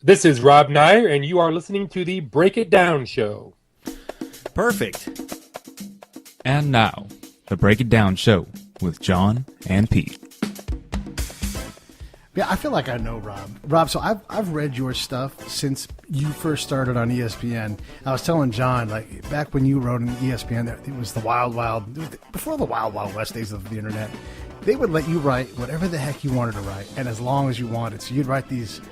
This is Rob Neyer, and you are listening to the Break It Down Show. Perfect. And now, the Break It Down Show with John and Pete. Yeah, I feel like I know Rob. Rob, so I've read your stuff since you first started on ESPN. I was telling John, like, back when you wrote on ESPN, it was the before the wild west days of the internet. They would let you write whatever the heck you wanted to write, and as long as you wanted. So you'd write these,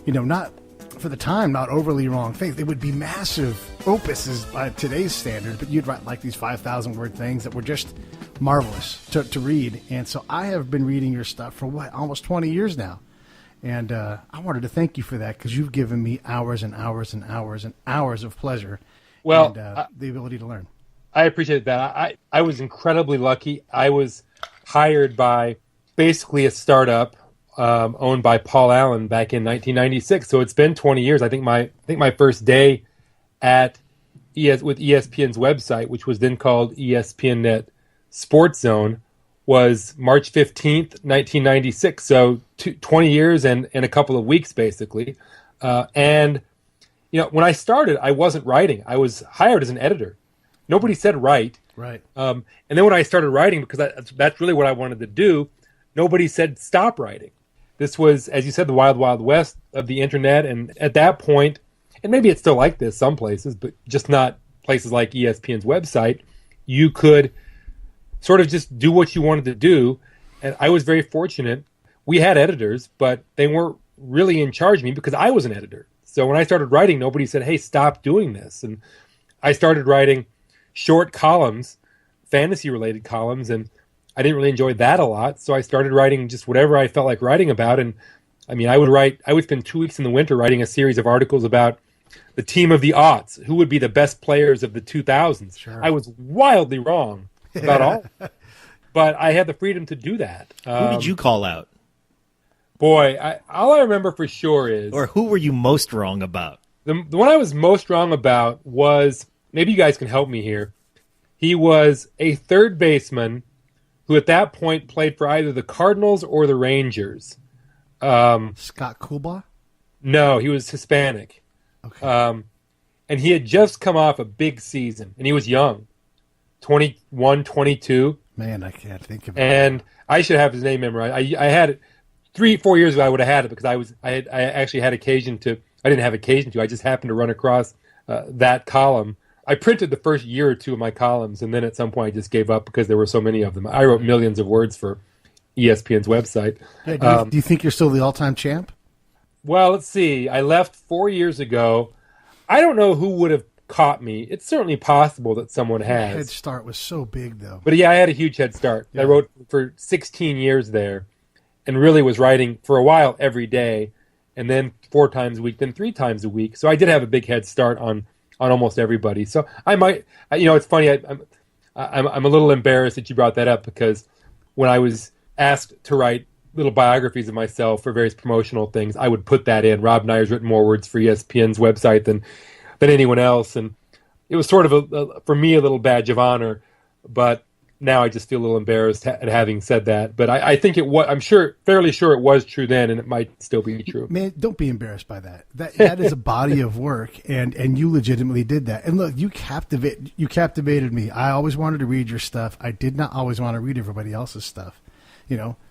not for the time, not overly wrong things. They would be massive opuses by today's standards, but you'd write like these 5,000 word things that were just marvelous to read. And so I have been reading your stuff for almost 20 years now. And I wanted to thank you for that, because you've given me hours and hours and hours and hours of pleasure. Well, and the ability to learn. I appreciate that. I was incredibly lucky. I was hired by basically a startup owned by Paul Allen back in 1996. So it's been 20 years. I think my first day with ESPN's website, which was then called ESPNnet Sports Zone, was March 15th, 1996. So 20 years and a couple of weeks, basically. And when I started, I wasn't writing. I was hired as an editor. Nobody said write. Right. And then when I started writing, because that's really what I wanted to do, nobody said stop writing. This was, as you said, the wild, wild west of the internet. And at that point, and maybe it's still like this some places, but just not places like ESPN's website, you could sort of just do what you wanted to do. And I was very fortunate. We had editors, but they weren't really in charge of me because I was an editor. So when I started writing, nobody said, hey, stop doing this. And I started writing short columns, fantasy-related columns, and I didn't really enjoy that a lot, so I started writing just whatever I felt like writing about. And I mean, I would spend 2 weeks in the winter writing a series of articles about the team of the aughts, who would be the best players of the 2000s. Sure. I was wildly wrong about all, but I had the freedom to do that. Who did you call out? Boy, all I remember for sure is... Or who were you most wrong about? The one I was most wrong about was, maybe you guys can help me here, he was a third baseman who at that point played for either the Cardinals or the Rangers. Scott Coolbaugh? No, he was Hispanic. Okay. And he had just come off a big season, and he was young, 21, 22. Man, I can't think of it. And I should have his name memorized. I had it 3-4 years ago. I would have had it because I actually had occasion to. I didn't have occasion to. I just happened to run across that column. I printed the first year or two of my columns, and then at some point I just gave up because there were so many of them. I wrote millions of words for ESPN's website. Yeah, do you think you're still the all-time champ? Well, let's see. I left 4 years ago. I don't know who would have caught me. It's certainly possible that someone has. The head start was so big, though. But yeah, I had a huge head start. Yeah. I wrote for 16 years there and really was writing for a while every day, and then 4 times a week, then 3 times a week. So I did have a big head start on almost everybody. So I might, it's funny. I'm a little embarrassed that you brought that up, because when I was asked to write little biographies of myself for various promotional things, I would put that in. Rob Neyer's written more words for ESPN's website than anyone else. And it was sort of for me, a little badge of honor, but now I just feel a little embarrassed at having said that. But I think it was, fairly sure it was true then, and it might still be true. Man, don't be embarrassed by that. That is a body of work, and you legitimately did that. And look, you captivated me. I always wanted to read your stuff. I did not always want to read everybody else's stuff,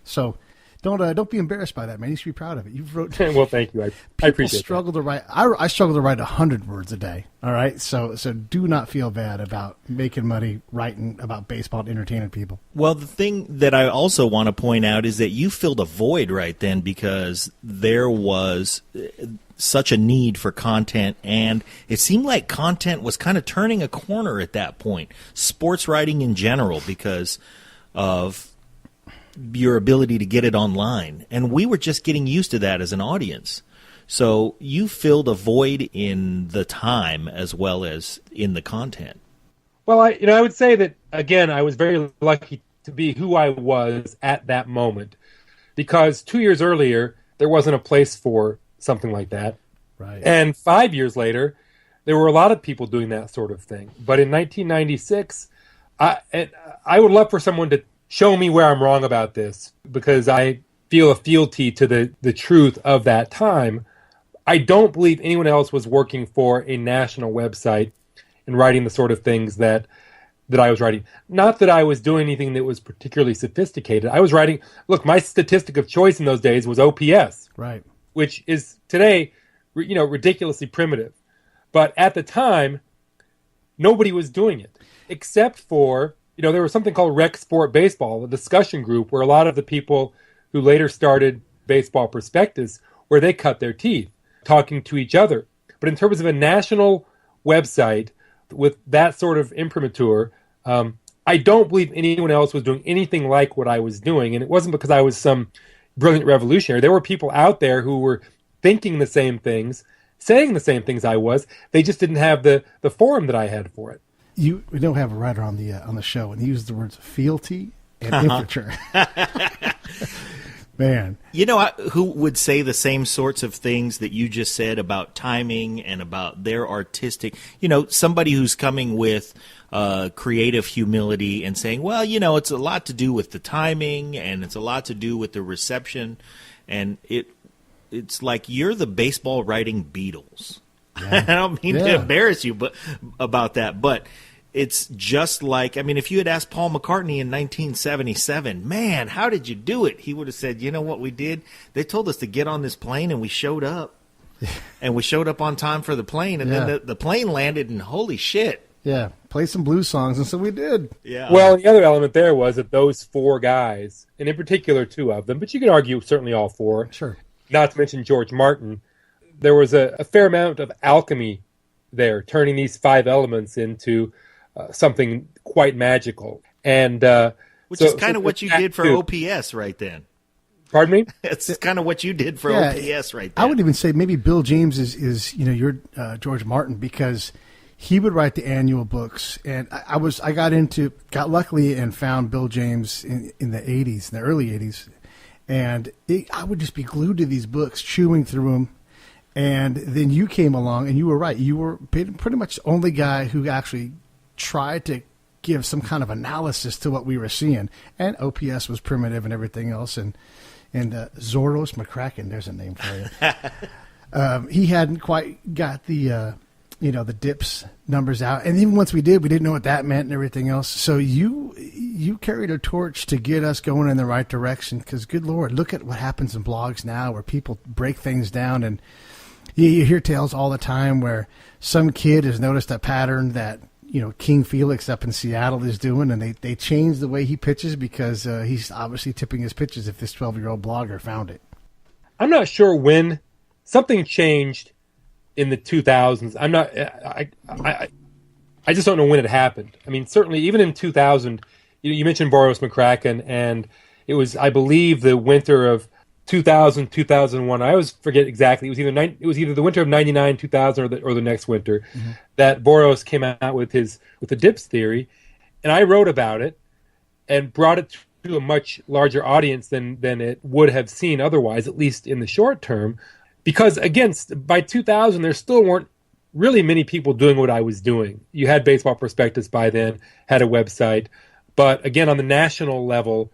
So don't be embarrassed by that, man. You should be proud of it. You've wrote. Well, thank you. I appreciate struggle to write. I struggle to write 100 words a day. All right, so do not feel bad about making money writing about baseball and entertaining people. Well, the thing that I also want to point out is that you filled a void right then, because there was such a need for content, and it seemed like content was kind of turning a corner at that point. Sports writing in general, because of your ability to get it online. And we were just getting used to that as an audience. So you filled a void in the time as well as in the content. Well, I would say that, again, I was very lucky to be who I was at that moment, because 2 years earlier, there wasn't a place for something like that. Right. And 5 years later, there were a lot of people doing that sort of thing. But in 1996, I would love for someone to show me where I'm wrong about this, because I feel a fealty to the truth of that time. I don't believe anyone else was working for a national website and writing the sort of things that I was writing. Not that I was doing anything that was particularly sophisticated. I was writing, look, my statistic of choice in those days was OPS. Right. Which is today, ridiculously primitive. But at the time, nobody was doing it, except for, there was something called Rec Sport Baseball, a discussion group where a lot of the people who later started Baseball Prospectus, where they cut their teeth talking to each other. But in terms of a national website with that sort of imprimatur, I don't believe anyone else was doing anything like what I was doing. And it wasn't because I was some brilliant revolutionary. There were people out there who were thinking the same things, saying the same things I was. They just didn't have the forum that I had for it. We don't have a writer on the show, and he used the words fealty and infrature. Man. Who would say the same sorts of things that you just said about timing and about their artistic, somebody who's coming with creative humility and saying, well, it's a lot to do with the timing and it's a lot to do with the reception. And it's like you're the baseball writing Beatles. Yeah. I don't mean to embarrass you about that, but it's just like, if you had asked Paul McCartney in 1977, man, how did you do it? He would have said, you know what we did? They told us to get on this plane and we showed up. And we showed up on time for the plane. And then the plane landed and holy shit. Yeah, play some blues songs. And so we did. Yeah. Well, the other element there was that those four guys, and in particular two of them, but you could argue certainly all four. Sure. Not to mention George Martin. There was a fair amount of alchemy there, turning these five elements into something quite magical. And which is kind of what you did for OPS right then. Pardon me? It's kind of what you did for OPS right then. I would even say maybe Bill James is your George Martin, because he would write the annual books. And I got luckily and found Bill James in the 80s, in the early 80s. And I would just be glued to these books, chewing through them. And then you came along, and you were right. You were pretty much the only guy who actually tried to give some kind of analysis to what we were seeing. And OPS was primitive and everything else. And Zoros McCracken, there's a name for you. He hadn't quite got the dips numbers out. And even once we did, we didn't know what that meant and everything else. So you carried a torch to get us going in the right direction, because good Lord, look at what happens in blogs now where people break things down. And you hear tales all the time where some kid has noticed a pattern that, King Felix up in Seattle is doing, and they changed the way he pitches because he's obviously tipping his pitches if this 12-year-old blogger found it. I'm not sure when something changed in the 2000s. I just don't know when it happened. Certainly even in 2000, you mentioned Boris McCracken, and it was, I believe, the winter of 2000, 2001. I always forget exactly. It was either the winter of 99, 2000, or the next winter that Boros came out with the dips theory, and I wrote about it and brought it to a much larger audience than it would have seen otherwise, at least in the short term. Because again, by 2000, there still weren't really many people doing what I was doing. You had Baseball Prospectus by then, had a website, but again, on the national level,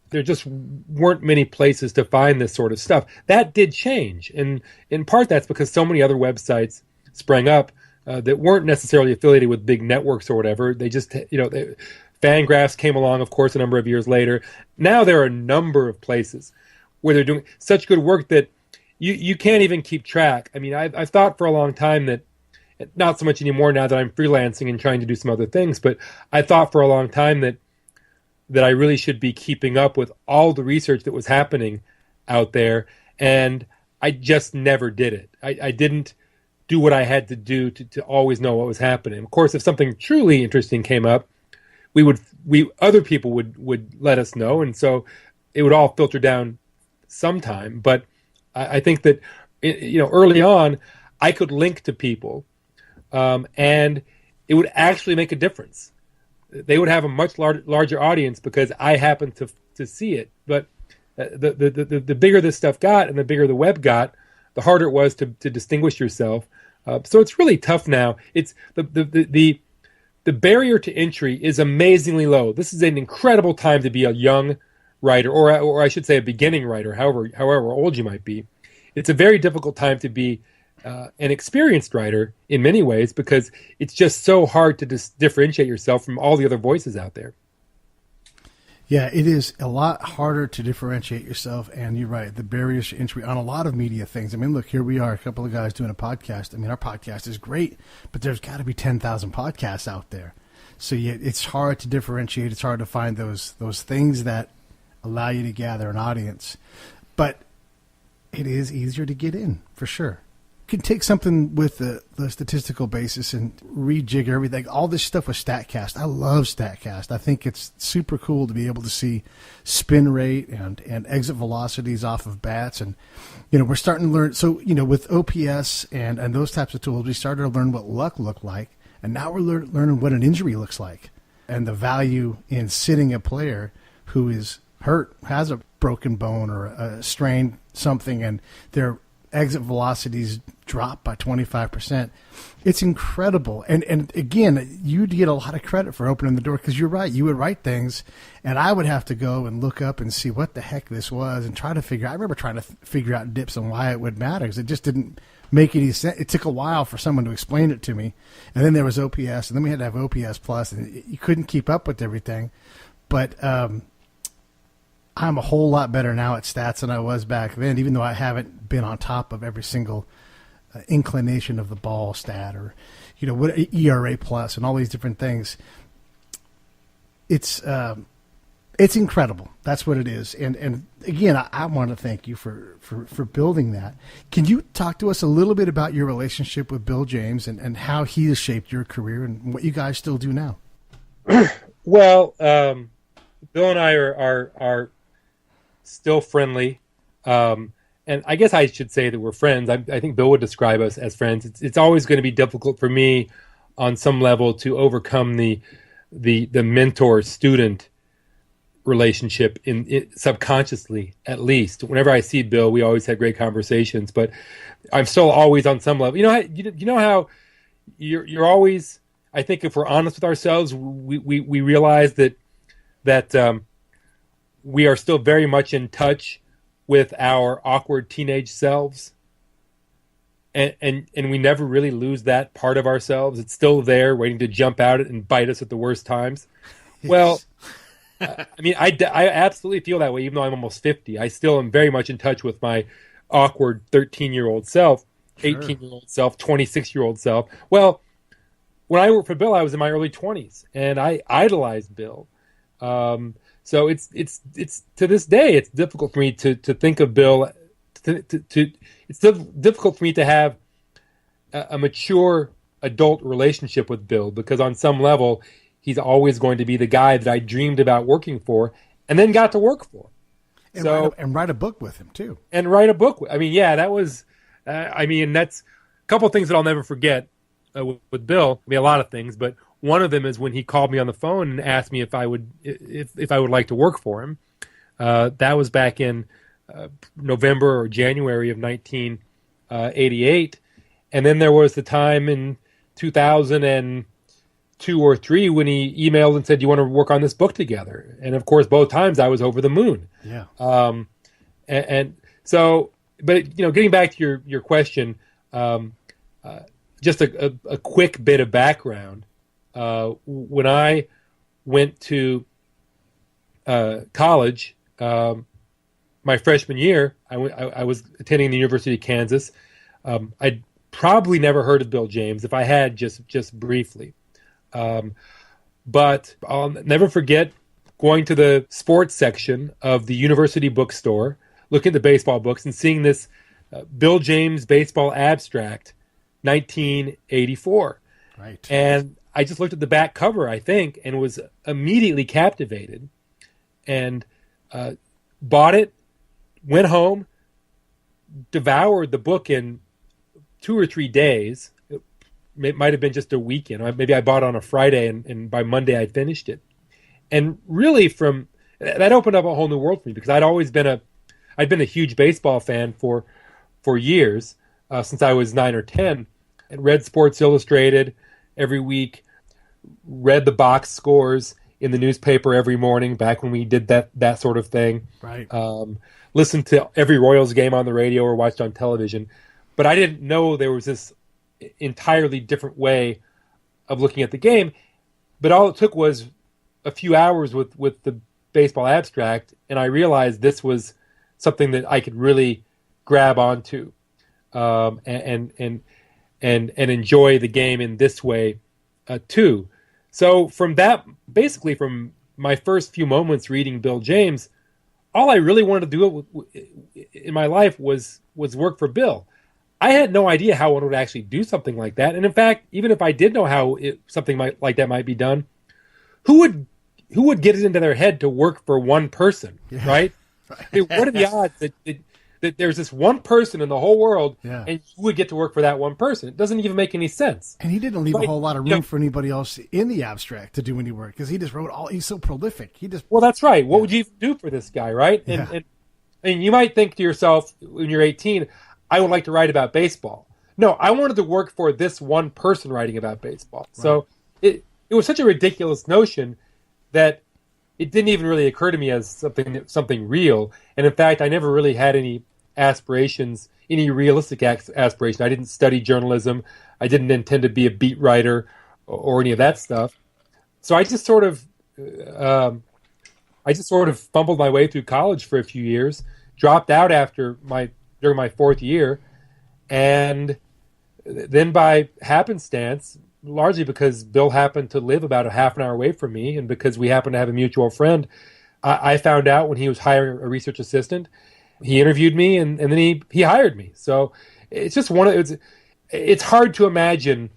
there just weren't many places to find this sort of stuff. That did change, and in part that's because so many other websites sprang up that weren't necessarily affiliated with big networks or whatever. They just, Fangraphs came along, of course, a number of years later. Now there are a number of places where they're doing such good work that you can't even keep track. I've thought for a long time that, not so much anymore now that I'm freelancing and trying to do some other things, but I thought for a long time that I really should be keeping up with all the research that was happening out there, and I just never did it. I didn't do what I had to do to always know what was happening. Of course, if something truly interesting came up, other people would let us know, and so it would all filter down sometime. But I think that early on, I could link to people, and it would actually make a difference. They would have a much larger audience because I happened to see it. But the bigger this stuff got and the bigger the web got, the harder it was to distinguish yourself. So it's really tough now. It's the barrier to entry is amazingly low. This is an incredible time to be a young writer, or I should say a beginning writer, however old you might be. It's a very difficult time to be an experienced writer in many ways, because it's just so hard to differentiate yourself from all the other voices out there. Yeah, it is a lot harder to differentiate yourself, and you're right, the barriers to entry on a lot of media things. I mean, look, here we are, a couple of guys doing a podcast. I mean, our podcast is great, but there's got to be 10,000 podcasts out there. So it's hard to differentiate. It's hard to find those things that allow you to gather an audience. But it is easier to get in, for sure. You can take something with the statistical basis and rejigger everything. All this stuff with StatCast. I love StatCast. I think it's super cool to be able to see spin rate and exit velocities off of bats. And, we're starting to learn. So, with OPS and those types of tools, we started to learn what luck looked like. And now we're learning what an injury looks like and the value in sitting a player who is hurt, has a broken bone or a strained something, and their exit velocities drop by 25%. It's incredible. And again, you'd get a lot of credit for opening the door, because you're right. You would write things, and I would have to go and look up and see what the heck this was and try to figure out. I remember trying to figure out dips and why it would matter, because it just didn't make any sense. It took a while for someone to explain it to me. And then there was OPS, and then we had to have OPS Plus, and you couldn't keep up with everything. But I'm a whole lot better now at stats than I was back then, even though I haven't been on top of every single inclination of the ball stat or, what ERA plus and all these different things. It's incredible. That's what it is. And again, I want to thank you for building that. Can you talk to us a little bit about your relationship with Bill James and how he has shaped your career and what you guys still do now? Well, Bill and I are still friendly. And I guess I should say that we're friends. I think Bill would describe us as friends. It's always going to be difficult for me on some level to overcome the mentor-student relationship in subconsciously, at least. Whenever I see Bill, we always had great conversations, but I'm still always on some level. You know how you're always, I think if we're honest with ourselves, we realize that we are still very much in touch with our awkward teenage selves, and we never really lose that part of ourselves. It's still there, waiting to jump out and bite us at the worst times. Well, I mean, I absolutely feel that way, even though I'm almost 50. I still am very much in touch with my awkward 13-year-old self, 18-year-old self, 26-year-old self. Well, when I worked for Bill, I was in my early 20s, and I idolized Bill. So it's to this day, it's difficult for me to think of Bill. It's difficult for me to have a mature adult relationship with Bill, because on some level, he's always going to be the guy that I dreamed about working for and then got to work for. And write a book with him too. And write a book. I mean, yeah, that was, that's a couple of things that I'll never forget with Bill. I mean, a lot of things, but one of them is when he called me on the phone and asked me if I would like to work for him. That was back in November or January of 1988. And then there was the time in 2002 or 3 when he emailed and said, "You want to work on this book together?" And of course, both times I was over the moon. Yeah. And so, but getting back to your question, just a quick bit of background. When I went to college, my freshman year, I was attending the University of Kansas. I'd probably never heard of Bill James. If I had, just briefly. But I'll never forget going to the sports section of the university bookstore, looking at the baseball books, and seeing this Bill James baseball abstract, 1984. Right. And I just looked at the back cover, I think, and was immediately captivated, and bought it, went home, devoured the book in 2 or 3 days. It might have been just a weekend. Maybe I bought it on a Friday, and by Monday I'd finished it. And really, from that opened up a whole new world for me, because I'd been a huge baseball fan for years, since I was 9 or 10, and read Sports Illustrated every week, read the box scores in the newspaper every morning back when we did that sort of thing. Right. Listened to every Royals game on the radio or watched on television. but I didn't know there was this entirely different way of looking at the game. But all it took was a few hours with the baseball abstract, and I realized this was something that I could really grab onto, and enjoy the game in this way too. So from my first few moments reading Bill James, all I really wanted to do in my life was work for Bill. I had no idea how one would actually do something like that. And in fact, even if I did know how something like that might be done, who would get it into their head to work for one person, right? What are the odds that there's this one person in the whole world, and you would get to work for that one person? It doesn't even make any sense. And he didn't leave a whole lot of room for anybody else in the abstract to do any work, because he just wrote he's so prolific. Well, that's right. What would you do for this guy, right? And you might think to yourself when you're 18, I would like to write about baseball. No, I wanted to work for this one person writing about baseball. Right. So it was such a ridiculous notion that it didn't even really occur to me as something real. And in fact, I never really had any aspirations, any realistic aspiration. I didn't study journalism. I didn't intend to be a beat writer or any of that stuff. So I just sort of fumbled my way through college for a few years, dropped out during my fourth year, and then by happenstance, largely because Bill happened to live about a half an hour away from me, and because we happened to have a mutual friend, I found out when he was hiring a research assistant. He interviewed me, and then he hired me. So it's just it's hard to imagine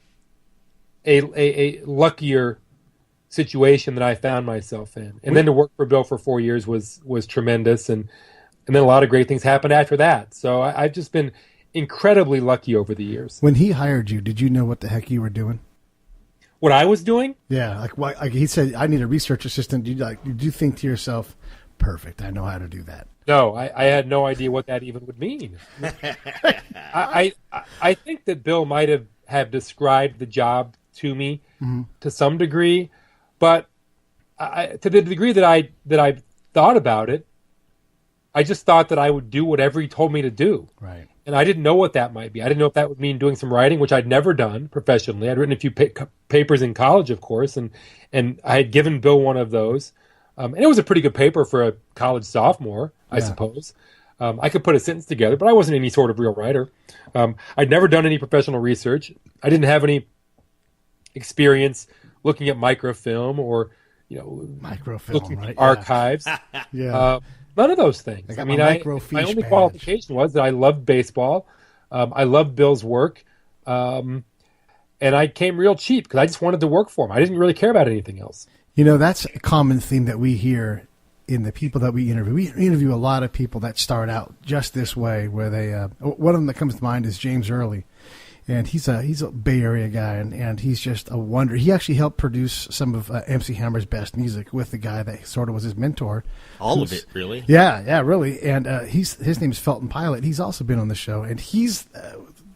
a luckier situation that I found myself in. And then to work for Bill for 4 years was tremendous, and then a lot of great things happened after that. So I've just been incredibly lucky over the years. When he hired you, did you know what the heck you were doing? What I was doing? Yeah, like he said, I need a research assistant. Did you think to yourself, perfect, I know how to do that? No, I had no idea what that even would mean. I think that Bill might have described the job to me to some degree, but to the degree that I thought about it, I just thought that I would do whatever he told me to do. Right. And I didn't know what that might be. I didn't know if that would mean doing some writing, which I'd never done professionally. I'd written a few papers in college, of course, and I had given Bill one of those. And it was a pretty good paper for a college sophomore, I suppose. I could put a sentence together, but I wasn't any sort of real writer. I'd never done any professional research. I didn't have any experience looking at microfilm or looking at archives. None of those things. My only qualification was that I loved baseball. I loved Bill's work. And I came real cheap because I just wanted to work for him. I didn't really care about anything else. That's a common theme that we hear in the people that we interview. We interview a lot of people that start out just this way, where they one of them that comes to mind is James Early. And he's a Bay Area guy, and he's just a wonder. He actually helped produce some of MC Hammer's best music with the guy that sort of was his mentor. All of it, really? Yeah, really. And his name is Felton Pilot. He's also been on the show, and he's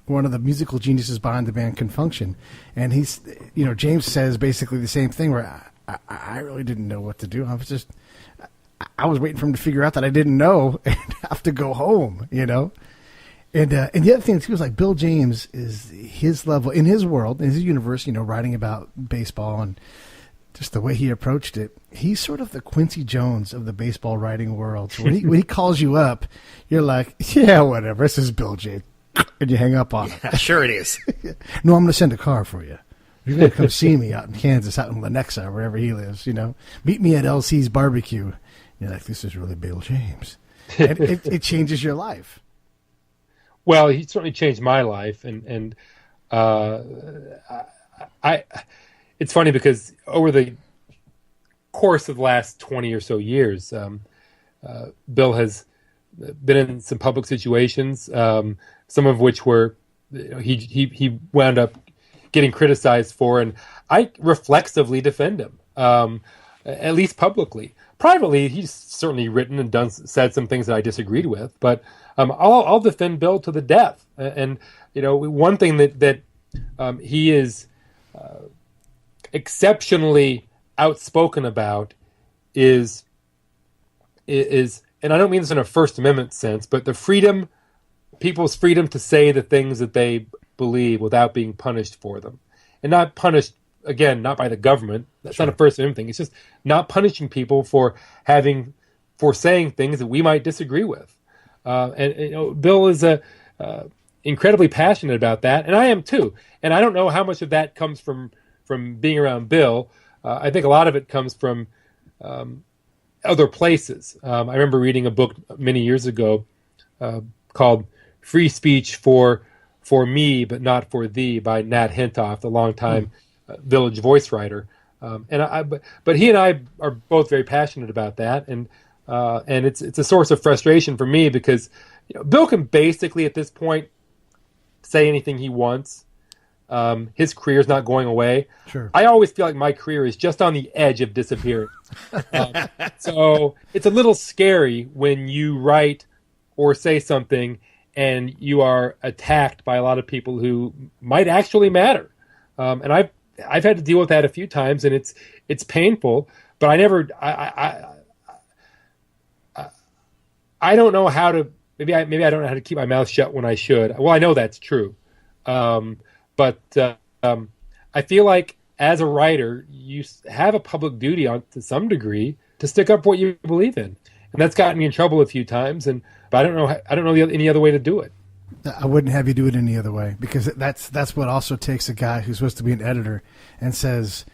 one of the musical geniuses behind the band Confunction. And he's, James says basically the same thing, where I really didn't know what to do. I was waiting for him to figure out that I didn't know and have to go home, And the other thing too is, like, Bill James is his level in his world, in his universe, writing about baseball and just the way he approached it. He's sort of the Quincy Jones of the baseball writing world. So when he calls you up, you're like, yeah, whatever. This is Bill James, and you hang up on him. Sure it is. No, I'm going to send a car for you. You're going to come see me out in Kansas, out in Lenexa, wherever he lives. Meet me at LC's barbecue. You're like, this is really Bill James, and it changes your life. Well, he certainly changed my life, and it's funny because over the course of the last 20 or so years, Bill has been in some public situations, some of which were he wound up getting criticized for, and I reflexively defend him, at least publicly. Privately, he's certainly written and said some things that I disagreed with, but I'll defend Bill to the death. And one thing that he is exceptionally outspoken about is, and I don't mean this in a First Amendment sense, but the freedom people's freedom to say the things that they believe without being punished for them. And not punished, again, not by the government. That's not a First Amendment thing. It's just not punishing people for saying things that we might disagree with. And Bill is incredibly passionate about that, and I am too. And I don't know how much of that comes from being around Bill. I think a lot of it comes from other places. I remember reading a book many years ago called "Free Speech for Me, but Not for Thee" by Nat Hentoff, the longtime Village voice writer. But he and I are both very passionate about that, and it's a source of frustration for me because Bill can basically at this point say anything he wants. His career is not going away. Sure. I always feel like my career is just on the edge of disappearing. So it's a little scary when you write or say something and you are attacked by a lot of people who might actually matter. And I've had to deal with that a few times, and it's painful. But I don't know how to. Maybe I don't know how to keep my mouth shut when I should. Well, I know that's true, but I feel like as a writer, you have a public duty to some degree to stick up for what you believe in, and that's gotten me in trouble a few times. But I don't know any other way to do it. I wouldn't have you do it any other way, because that's what also takes a guy who's supposed to be an editor and says,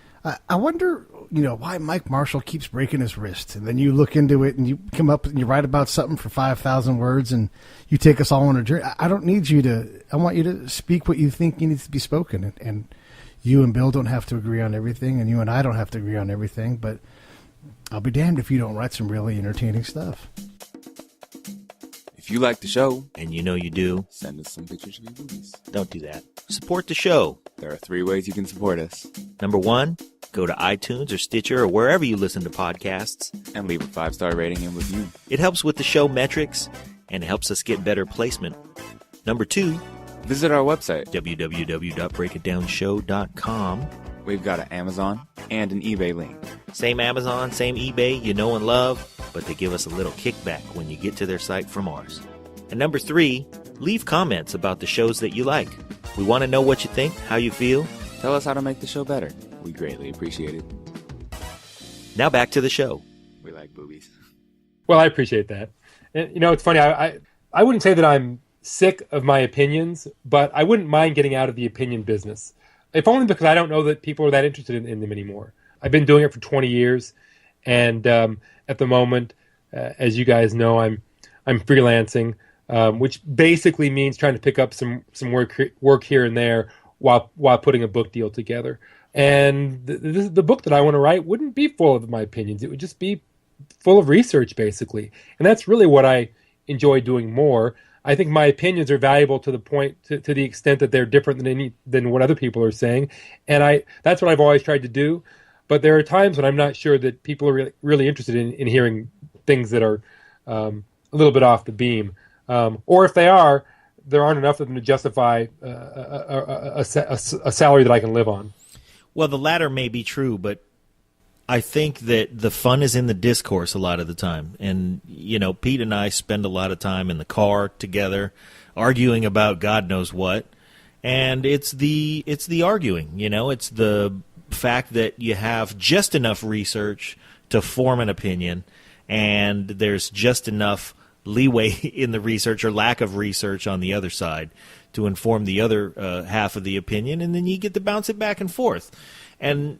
I wonder, why Mike Marshall keeps breaking his wrist. And then you look into it and you come up and you write about something for 5,000 words and you take us all on a journey. I don't need you to, I want you to speak what you think needs to be spoken. And you and Bill don't have to agree on everything, and you and I don't have to agree on everything, but I'll be damned if you don't write some really entertaining stuff. If you like the show, And you do. send us some pictures of your movies. Don't do that. Support the show. There are 3 ways you can support us. Number 1, go to iTunes or Stitcher or wherever you listen to podcasts. And leave a 5-star rating and review. It helps with the show metrics and helps us get better placement. Number 2, Visit our website. www.breakitdownshow.com. We've got an Amazon and an eBay link. Same Amazon, same eBay, you know and love, but they give us a little kickback when you get to their site from ours. And number 3, leave comments about the shows that you like. We want to know what you think, how you feel. Tell us how to make the show better. We greatly appreciate it. Now back to the show. We like boobies. Well, I appreciate that. And, it's funny. I wouldn't say that I'm sick of my opinions, but I wouldn't mind getting out of the opinion business. If only because I don't know that people are that interested in them anymore. I've been doing it for 20 years, and at the moment, as you guys know, I'm freelancing, which basically means trying to pick up some work here and there while putting a book deal together. And the book that I want to write wouldn't be full of my opinions. It would just be full of research, basically. And that's really what I enjoy doing more. I think my opinions are valuable to the point, to the extent that they're different than what other people are saying. And that's what I've always tried to do. But there are times when I'm not sure that people are really interested in hearing things that are a little bit off the beam. Or if they are, there aren't enough of them to justify a salary that I can live on. Well, the latter may be true, but I think that the fun is in the discourse a lot of the time. And, Pete and I spend a lot of time in the car together arguing about God knows what. And it's the arguing, it's the fact that you have just enough research to form an opinion, and there's just enough leeway in the research or lack of research on the other side to inform the other half of the opinion, and then you get to bounce it back and forth. And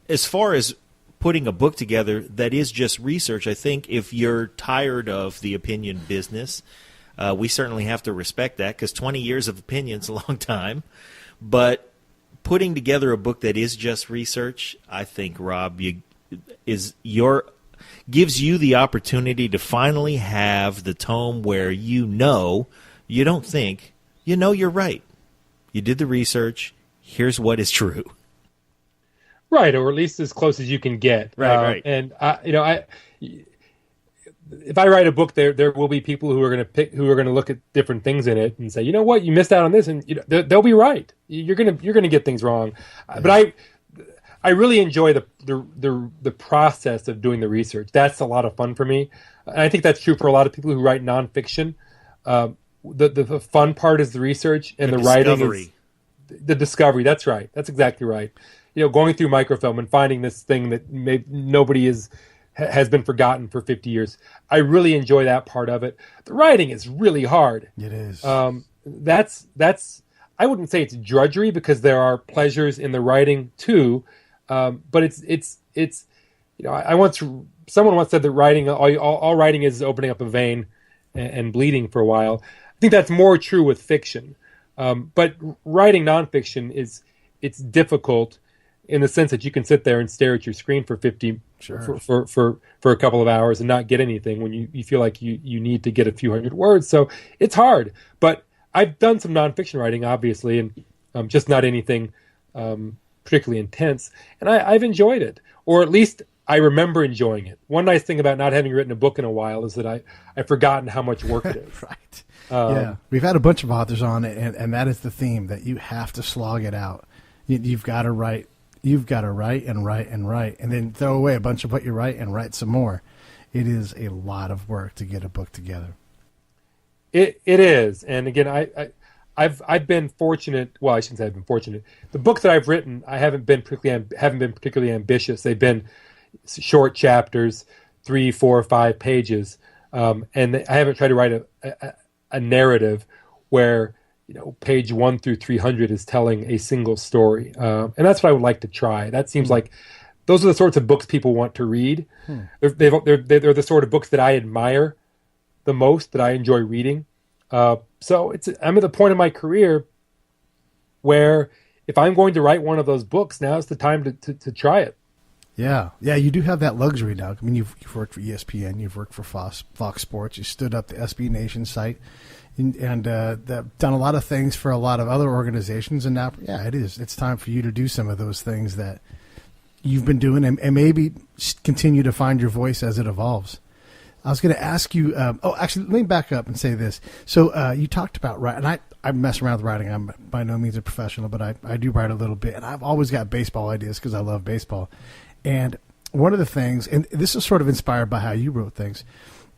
as far as putting a book together that is just research, I think if you're tired of the opinion business, we certainly have to respect that, because 20 years of opinion's a long time. But putting together a book that is just research, I think, Rob, gives you the opportunity to finally have the tome where you don't think, you're right. You did the research. Here's what is true. Right, or at least as close as you can get. Right. And if I write a book, there will be people who are going to look at different things in it and say, you know what, you missed out on this, and they'll be right. You're going to get things wrong. But I really enjoy the process of doing the research. That's a lot of fun for me, and I think that's true for a lot of people who write nonfiction. the fun part is the research, and the writing is the discovery. That's right. That's exactly right. Going through microfilm and finding this thing that nobody has been forgotten for 50 years. I really enjoy that part of it. The writing is really hard. It is. That's I wouldn't say it's drudgery, because there are pleasures in the writing too. But it's someone once said that writing, all writing is opening up a vein and bleeding for a while. I think that's more true with fiction. But writing nonfiction it's difficult in the sense that you can sit there and stare at your screen for for a couple of hours and not get anything when you feel like you need to get a few hundred words. So it's hard. But I've done some nonfiction writing, obviously, and just not anything particularly intense. And I've enjoyed it, or at least I remember enjoying it. One nice thing about not having written a book in a while is that I've forgotten how much work it is. Right. Yeah. We've had a bunch of authors on it, and that is the theme, that you have to slog it out. You've got to write. You've got to write and write and write, and then throw away a bunch of what you write and write some more. It is a lot of work to get a book together. It is, and again, I've been fortunate. Well, I shouldn't say I've been fortunate. The books that I've written, I haven't been particularly ambitious. They've been short chapters, 3, 4, 5 pages, and I haven't tried to write a narrative where page 1 through 300 is telling a single story, and that's what I would like to try. That seems like those are the sorts of books people want to read. They're the sort of books that I admire the most, that I enjoy reading. So I'm at the point in my career where if I'm going to write one of those books, now's the time to try it. Yeah, you do have that luxury now. I mean, you've worked for ESPN, you've worked for Fox Sports, you stood up the SB Nation site, and done a lot of things for a lot of other organizations. And now, it's time for you to do some of those things that you've been doing, and maybe continue to find your voice as it evolves. I was going to ask you. Actually, let me back up and say this. So you talked about writing, and I mess around with writing. I'm by no means a professional, but I do write a little bit, and I've always got baseball ideas because I love baseball. And one of the things, and this is sort of inspired by how you wrote things,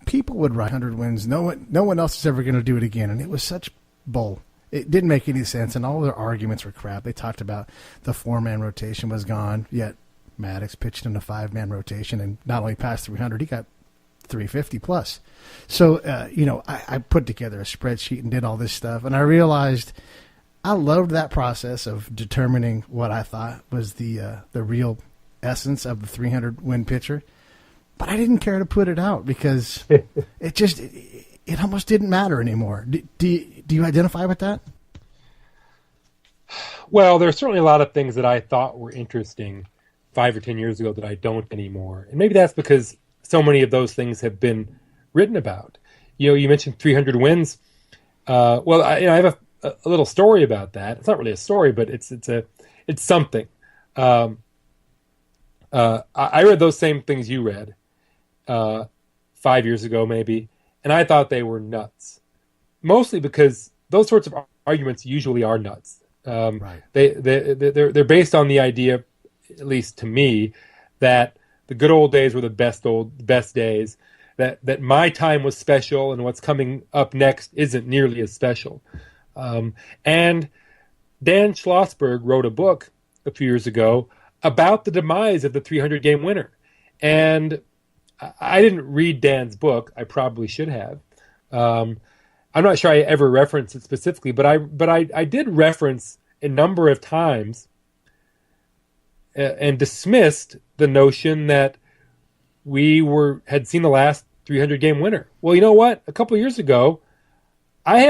people would write 100 wins. No one else is ever going to do it again, and it was such bull. It didn't make any sense, and all their arguments were crap. They talked about the 4-man rotation was gone, yet Maddox pitched in a 5-man rotation and not only passed 300, he got 350 plus. So, I put together a spreadsheet and did all this stuff, and I realized I loved that process of determining what I thought was the real essence of the 300-win pitcher, but I didn't care to put it out because it almost didn't matter anymore. Do you identify with that? Well, there's certainly a lot of things that I thought were interesting 5 or 10 years ago that I don't anymore, and maybe that's because so many of those things have been written about. You mentioned 300 wins. Well, I have a little story about that. It's not really a story, but it's something. I read those same things you read 5 years ago, maybe, and I thought they were nuts. Mostly because those sorts of arguments usually are nuts. Right. They're based on the idea, at least to me, that the good old days were the best days. That my time was special, and what's coming up next isn't nearly as special. And Dan Schlossberg wrote a book a few years ago about the demise of the 300-game winner. And I didn't read Dan's book. I probably should have. I'm not sure I ever referenced it specifically, but I did reference a number of times and dismissed the notion that we had seen the last 300-game winner. Well, you know what? A couple of years ago, I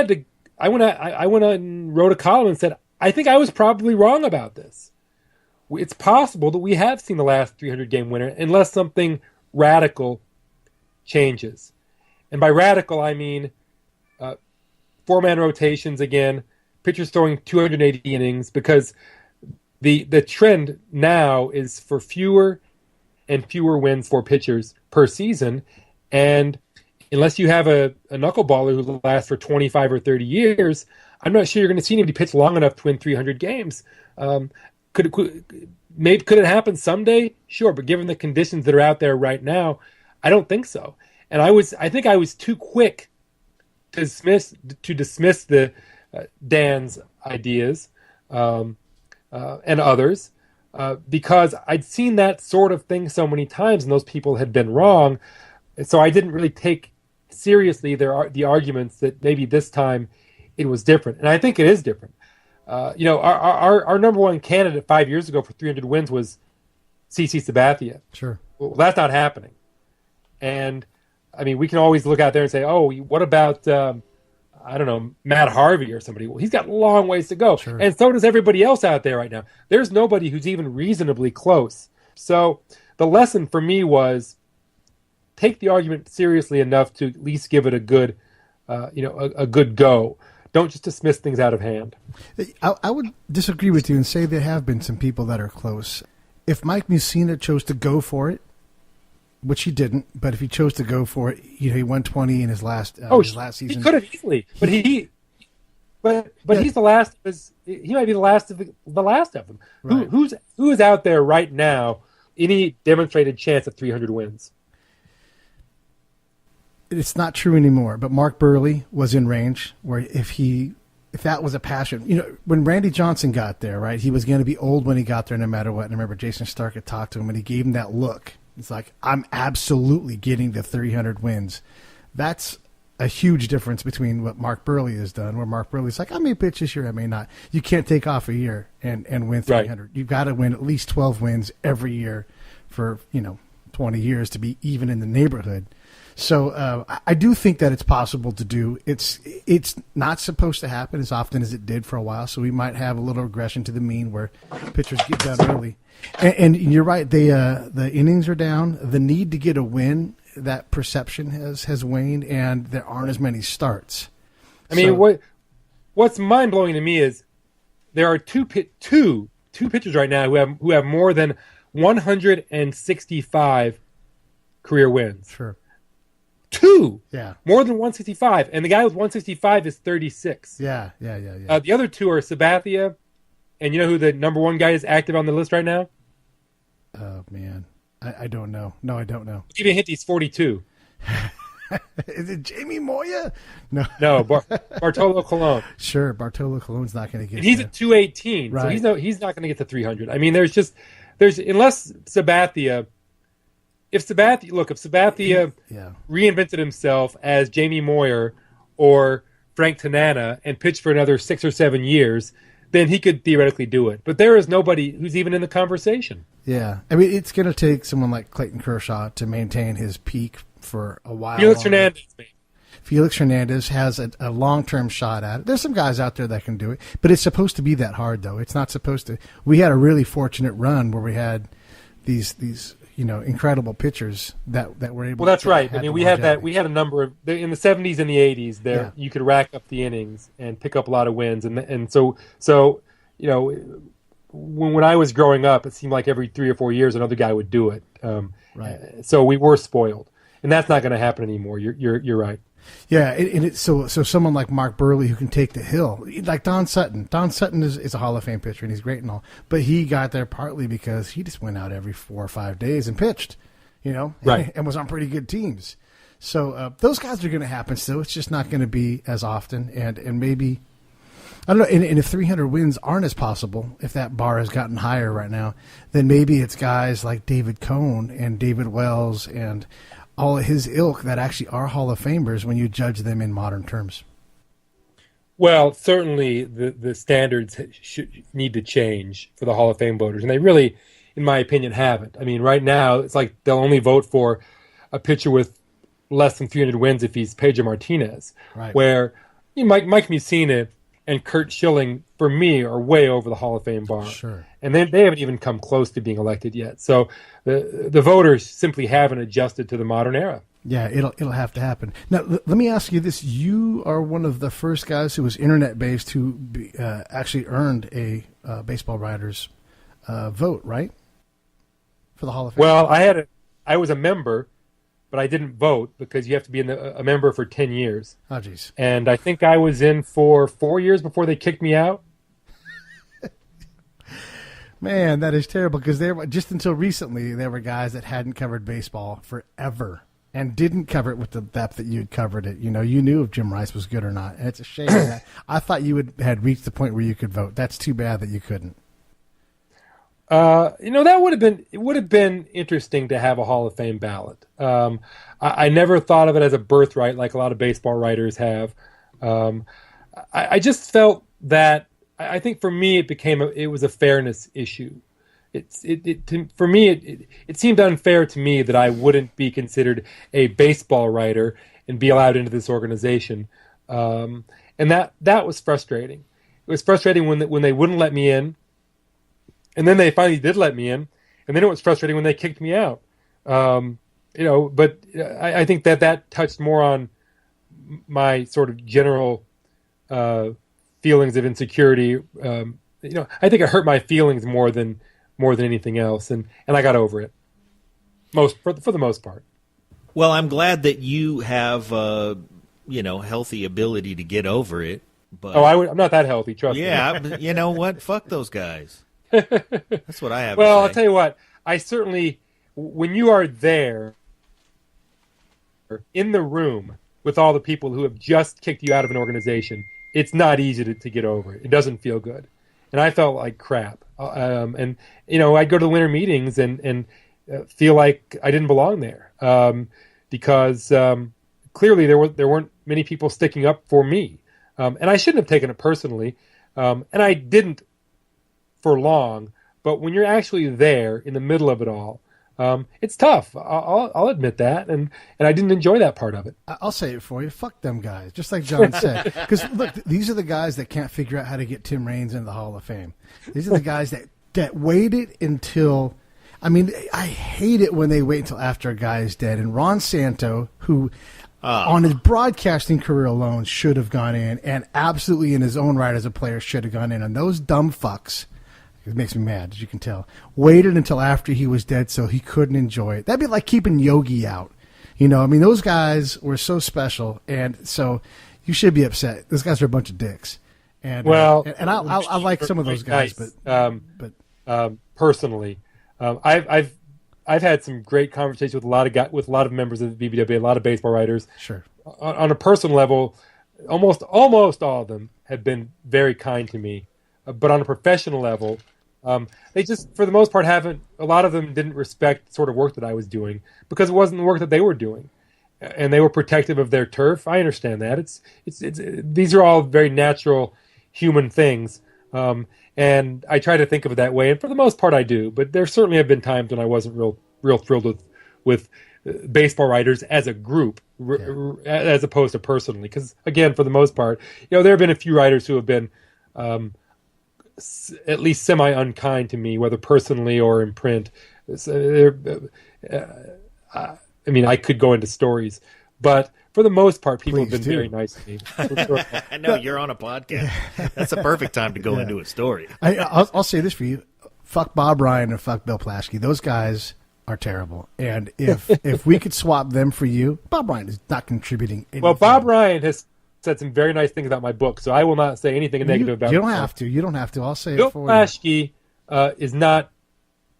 went out and wrote a column and said, I think I was probably wrong about this. It's possible that we have seen the last 300-game winner unless something radical changes. And by radical, I mean 4-man rotations again, pitchers throwing 280 innings, because the trend now is for fewer and fewer wins for pitchers per season. And unless you have a knuckleballer who lasts for 25 or 30 years, I'm not sure you're going to see anybody pitch long enough to win 300 games. Could it happen someday? Sure, but given the conditions that are out there right now, I don't think so. And I think I was too quick dismiss the Dan's ideas and others because I'd seen that sort of thing so many times, and those people had been wrong. And so I didn't really take seriously the arguments that maybe this time it was different, and I think it is different. Our number one candidate 5 years ago for 300 wins was CC Sabathia. Sure. Well, that's not happening. And I mean, we can always look out there and say, "Oh, what about Matt Harvey or somebody?" Well, he's got a long ways to go, Sure. and so does everybody else out there right now. There's nobody who's even reasonably close. So the lesson for me was take the argument seriously enough to at least give it a good, a good go. Don't just dismiss things out of hand. I would disagree with you and say there have been some people that are close. If Mike Mussina chose to go for it, which he didn't, but if he chose to go for it, he won 20 in his last season. He could have easily, but he's the last. He might be the last of the last of them. Right. Who is out there right now? Any demonstrated chance at 300 wins? It's not true anymore. But Mark Burley was in range where if that was a passion, when Randy Johnson got there, right, he was going to be old when he got there no matter what. And I remember Jason Stark had talked to him and he gave him that look. It's like, I'm absolutely getting to 300 wins. That's a huge difference between what Mark Burley has done, where Mark Burley's like, I may pitch this year, I may not. You can't take off a year and win 300. Right. You've got to win at least 12 wins every year for, 20 years to be even in the neighborhood. So I do think that it's possible to do. It's not supposed to happen as often as it did for a while, so we might have a little regression to the mean where pitchers get done early. And you're right, the innings are down. The need to get a win, that perception has waned, and there aren't as many starts. I mean, what's mind-blowing to me is there are two pitchers right now who have more than 165 career wins. Sure. Two. Yeah. More than 165. And the guy with 165 is 36. Yeah. The other two are Sabathia, and you know who the number one guy is active on the list right now? Oh, man. I don't know. No, I don't know. I'll give you a hint, he's 42. Is it Jamie Moya? No. No, Bartolo Colon. Sure, Bartolo Colon's not going to get and he's at 218, right. So he's not going to get to 300. I mean, unless Sabathia... If Sabathia reinvented himself as Jamie Moyer or Frank Tanana and pitched for another 6 or 7 years, then he could theoretically do it. But there is nobody who's even in the conversation. Yeah. I mean, it's going to take someone like Clayton Kershaw to maintain his peak for a while. Felix Hernandez has a long-term shot at it. There's some guys out there that can do it, but it's supposed to be that hard, though. It's not supposed to. We had a really fortunate run where we had these incredible pitchers that were able. Well, that's right. I mean, we had a number of in the 70s and the 80s. You could rack up the innings and pick up a lot of wins, and so when I was growing up, it seemed like every 3 or 4 years another guy would do it. Right. So we were spoiled, and that's not going to happen anymore. You're right. Yeah, and it's so someone like Mark Burley who can take the hill, like Don Sutton. Don Sutton is a Hall of Fame pitcher, and he's great and all, but he got there partly because he just went out every 4 or 5 days and pitched, right, and was on pretty good teams. So those guys are going to happen still. It's just not going to be as often, and maybe, I don't know, and if 300 wins aren't as possible, if that bar has gotten higher right now, then maybe it's guys like David Cohn and David Wells and all of his ilk that actually are Hall of Famers when you judge them in modern terms. Well, certainly the standards need to change for the Hall of Fame voters, and they really, in my opinion, haven't. I mean, right now, it's like they'll only vote for a pitcher with less than 300 wins if he's Pedro Martinez, right. Where Mike Mussina and Curt Schilling, for me, are way over the Hall of Fame bar. Sure. And they haven't even come close to being elected yet. So the voters simply haven't adjusted to the modern era. Yeah, it'll have to happen. Now, let me ask you this. You are one of the first guys who was internet-based who actually earned a baseball writer's vote, right? For the Hall of Fame? Well, I was a member, but I didn't vote because you have to be a member for 10 years. Oh, geez. And I think I was in for 4 years before they kicked me out. Man, that is terrible because just until recently, there were guys that hadn't covered baseball forever. and didn't cover it with the depth that you had covered it. You knew if Jim Rice was good or not. And it's a shame that I thought you had reached the point where you could vote. That's too bad that you couldn't. That would have been interesting to have a Hall of Fame ballot. I never thought of it as a birthright like a lot of baseball writers have. I just felt that I think for me it was a fairness issue. For me it seemed unfair to me that I wouldn't be considered a baseball writer and be allowed into this organization, and that was frustrating. It was frustrating when they wouldn't let me in. And then they finally did let me in, and then it was frustrating when they kicked me out. But I think that touched more on my sort of general feelings of insecurity. I think it hurt my feelings more than anything else, and I got over it. For the most part. Well, I'm glad that you have healthy ability to get over it. But I'm not that healthy. Trust me. Yeah, you know what? Fuck those guys. That's what I have. Well, to say. I'll tell you what. I certainly, when you are there in the room with all the people who have just kicked you out of an organization, it's not easy to get over it. It doesn't feel good, and I felt like crap. And I'd go to the winter meetings and feel like I didn't belong there because clearly there weren't many people sticking up for me, and I shouldn't have taken it personally, and I didn't for long, but when you're actually there in the middle of it all, it's tough. I'll admit that, and I didn't enjoy that part of it. I'll say it for you. Fuck them guys, just like John said. Because look, these are the guys that can't figure out how to get Tim Raines into the Hall of Fame. These are the guys that waited until. I mean, I hate it when they wait until after a guy is dead. And Ron Santo, who on his broadcasting career alone should have gone in, and absolutely in his own right as a player should have gone in. And those dumb fucks. It makes me mad, as you can tell. Waited until after he was dead so he couldn't enjoy it. That'd be like keeping Yogi out. Those guys were so special, and so you should be upset. Those guys are a bunch of dicks. And I like some of those guys, nice. but personally, I've had some great conversations with a lot of members of the BBW, a lot of baseball writers. Sure. On a personal level, almost all of them have been very kind to me, but on a professional level. They just, for the most part, a lot of them didn't respect the sort of work that I was doing because it wasn't the work that they were doing. And they were protective of their turf. I understand that. These are all very natural human things. And I try to think of it that way. And for the most part, I do. But there certainly have been times when I wasn't real thrilled with baseball writers as a group, as opposed to personally. Because, again, for the most part, there have been a few writers who have been at least semi-unkind to me, whether personally or in print. I could go into stories, but for the most part, people have been very nice to me. I know you're on a podcast. That's a perfect time to go into a story. I'll say this for you. Fuck Bob Ryan and fuck Bill Plaschke. Those guys are terrible. And if we could swap them for you, Bob Ryan is not contributing anything. Well, Bob Ryan has said some very nice things about my book, so I will not say anything negative about it. You don't have to. You don't have to. I'll say Bill it for you. Bill Plaschke is not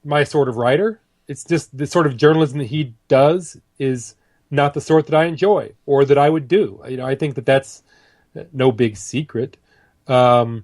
my sort of writer. It's just the sort of journalism that he does is not the sort that I enjoy or that I would do. I think that's no big secret. But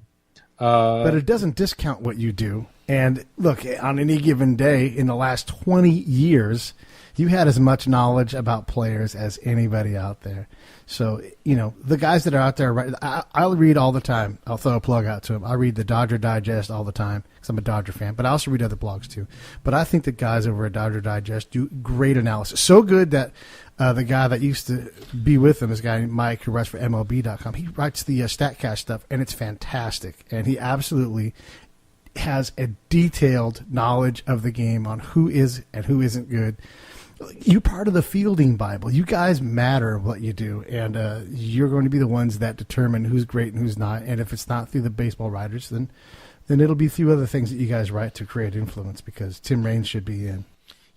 it doesn't discount what you do. And look, on any given day in the last 20 years, you had as much knowledge about players as anybody out there. So, the guys that are out there, I'll read all the time. I'll throw a plug out to them. I read the Dodger Digest all the time because I'm a Dodger fan, but I also read other blogs too. But I think the guys over at Dodger Digest do great analysis. So good that the guy that used to be with them, this guy Mike, who writes for MLB.com, he writes the StatCast stuff, and it's fantastic. And he absolutely has a detailed knowledge of the game on who is and who isn't good. You're part of the fielding Bible. You guys matter what you do, and you're going to be the ones that determine who's great and who's not. And if it's not through the baseball writers, then it'll be through other things that you guys write to create influence. Because Tim Raines should be in.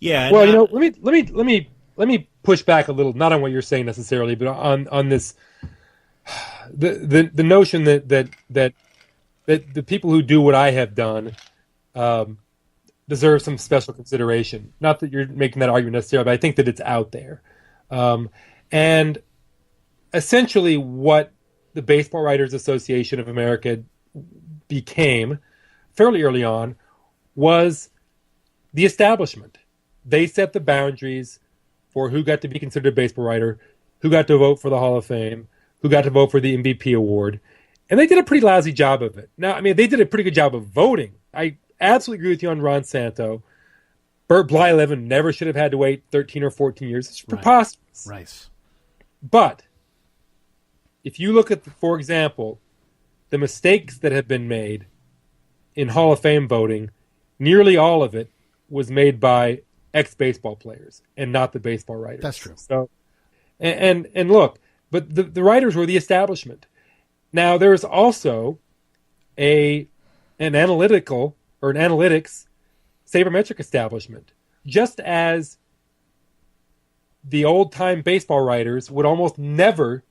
Yeah. Well, let me push back a little, not on what you're saying necessarily, but on this the notion that the people who do what I have done deserve some special consideration. Not that you're making that argument necessarily, but I think that it's out there. And essentially what the Baseball Writers Association of America became fairly early on was the establishment. They set the boundaries for who got to be considered a baseball writer, who got to vote for the Hall of Fame, who got to vote for the MVP award. And they did a pretty lousy job of it. Now, I mean, they did a pretty good job of voting. I absolutely agree with you on Ron Santo. Bert Blyleven never should have had to wait 13 or 14 years. It's preposterous. Right. But if you look at, for example, the mistakes that have been made in Hall of Fame voting, nearly all of it was made by ex-baseball players and not the baseball writers. That's true. So, and look, but the writers were the establishment. Now there's also an analytics sabermetric establishment, just as the old-time baseball writers would almost never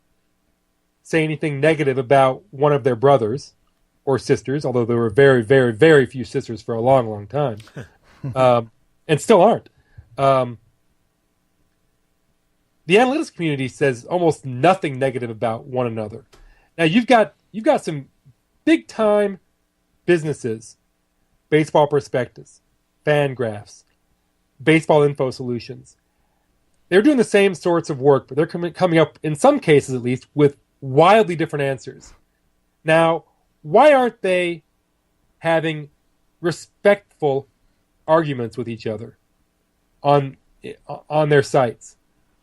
say anything negative about one of their brothers or sisters, although there were very, very, very few sisters for a long, long time, and still aren't. The analytics community says almost nothing negative about one another. Now you've got some big time businesses, Baseball Prospectus, Fangraphs, Baseball Info Solutions. They're doing the same sorts of work, but they're coming up, in some cases at least, with wildly different answers. Now, why aren't they having respectful arguments with each other on their sites?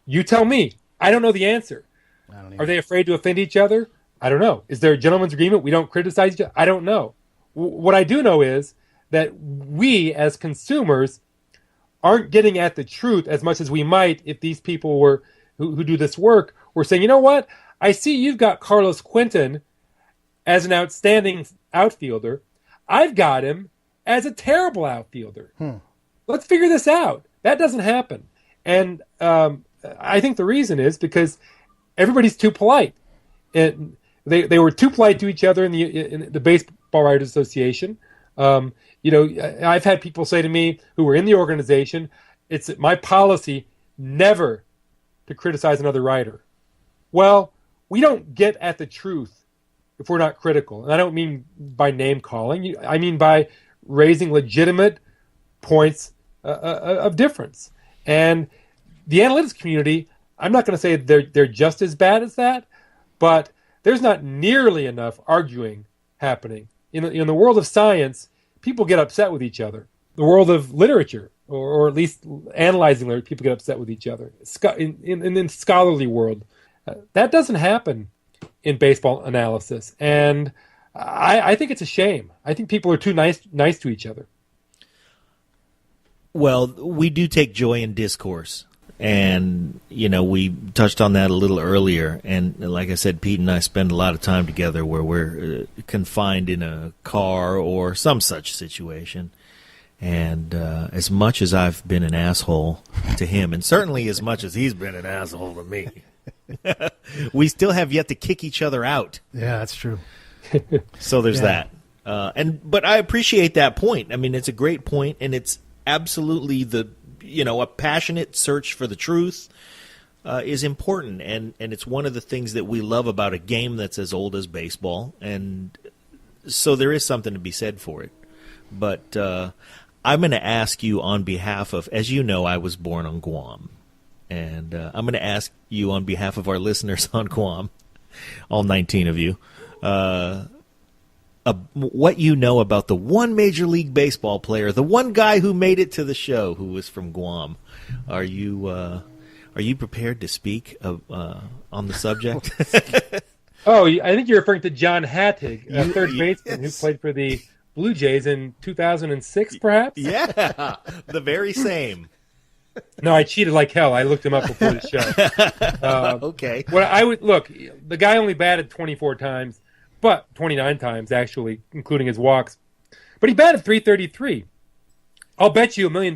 You tell me. I don't know the answer. Are they afraid to offend each other? I don't know. Is there a gentleman's agreement? We don't criticize each other? I don't know. What I do know is that we, as consumers, aren't getting at the truth as much as we might if these people who do this work were saying, you know what? I see you've got Carlos Quentin as an outstanding outfielder. I've got him as a terrible outfielder. Let's figure this out. That doesn't happen. And I think the reason is because everybody's too polite. And they were too polite to each other in the Baseball Writers Association. I've had people say to me who were in the organization, it's my policy never to criticize another writer. Well, we don't get at the truth if we're not critical. And I don't mean by name calling. I mean by raising legitimate points of difference. And the analytics community, I'm not going to say they're just as bad as that, but there's not nearly enough arguing happening. In the world of science, people get upset with each other. The world of literature, or at least analyzing literature, people get upset with each other. In the scholarly world, that doesn't happen in baseball analysis. And I think it's a shame. I think people are too nice to each other. Well, we do take joy in discourse. And, we touched on that a little earlier. And like I said, Pete and I spend a lot of time together where we're confined in a car or some such situation. And as much as I've been an asshole to him, and certainly as much as he's been an asshole to me, we still have yet to kick each other out. Yeah, that's true. So there's that. But I appreciate that point. I mean, it's a great point, and it's absolutely a passionate search for the truth is important, and it's one of the things that we love about a game that's as old as baseball, and so there is something to be said for it. But I'm going to ask you on behalf of, as you know, I was born on Guam, and I'm going to ask you on behalf of our listeners on Guam, all 19 of you, what you know about the one Major League Baseball player, the one guy who made it to the show who was from Guam. Are you prepared to speak on the subject? Oh, I think you're referring to John Hattig, a third baseman who played for the Blue Jays in 2006, perhaps? Yeah, the very same. No, I cheated like hell. I looked him up before the show. Okay. The guy only batted 24 times. But 29 times, actually, including his walks. But he batted .333. I'll bet you $1 million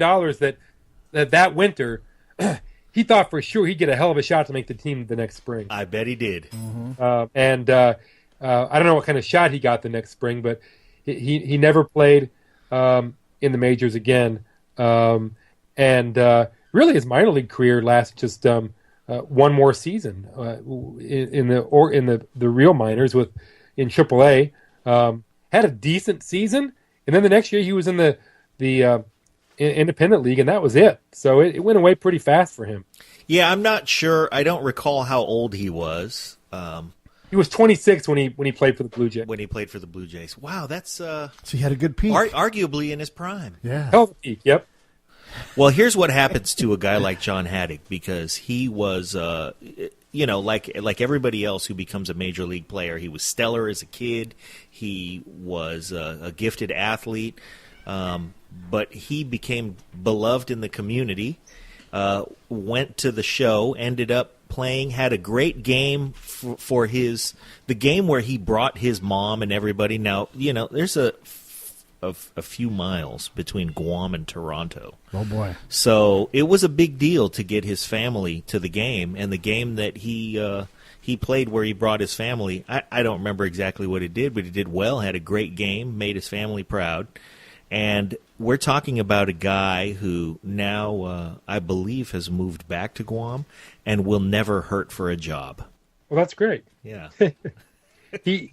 that winter, he thought for sure he'd get a hell of a shot to make the team the next spring. I bet he did. Mm-hmm. I don't know what kind of shot he got the next spring, but he never played in the majors again. Really, his minor league career lasted just one more season in the real minors in AAA. Had a decent season, and then the next year he was in the independent league, and that was it. So it went away pretty fast for him. Yeah, I'm not sure. I don't recall how old he was. He was 26 when he played for the Blue Jays. When he played for the Blue Jays. Wow, that's so he had a good peak. Arguably in his prime. Yeah. Hell of a peak, yep. Well, here's what happens to a guy like John Haddock, because he was, like everybody else who becomes a major league player, he was stellar as a kid. He was a gifted athlete, but he became beloved in the community. Went to the show, ended up playing, had a great game for the game where he brought his mom and everybody. Now, there's a few miles between Guam and Toronto. Oh, boy. So it was a big deal to get his family to the game, and the game that he played where he brought his family, I don't remember exactly what he did, but he did well, had a great game, made his family proud. And we're talking about a guy who now, I believe, has moved back to Guam and will never hurt for a job. Well, that's great. Yeah. He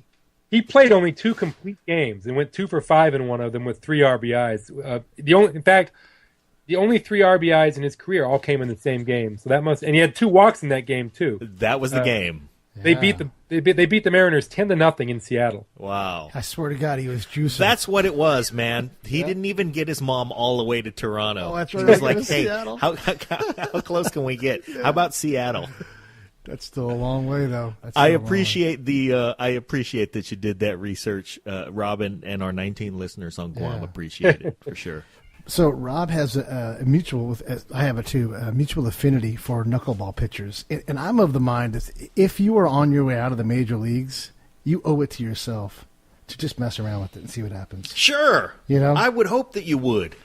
played only 2 complete games and went 2 for 5 in one of them with 3 RBIs. The only 3 RBIs in his career all came in the same game. So and he had 2 walks in that game too. That was the game. They beat the Mariners 10-0 in Seattle. Wow. I swear to God, he was juicing. That's what it was, man. He didn't even get his mom all the way to Toronto. Oh, that's right. He was like, hey, Seattle. how close can we get? How about Seattle? That's still a long way, though. I appreciate that you did that research, Robin, and our 19 listeners on Guam appreciate it for sure. So Rob has a mutual with, I have it too, a mutual affinity for knuckleball pitchers. And I'm of the mind that if you are on your way out of the major leagues, you owe it to yourself to just mess around with it and see what happens. Sure. I would hope that you would.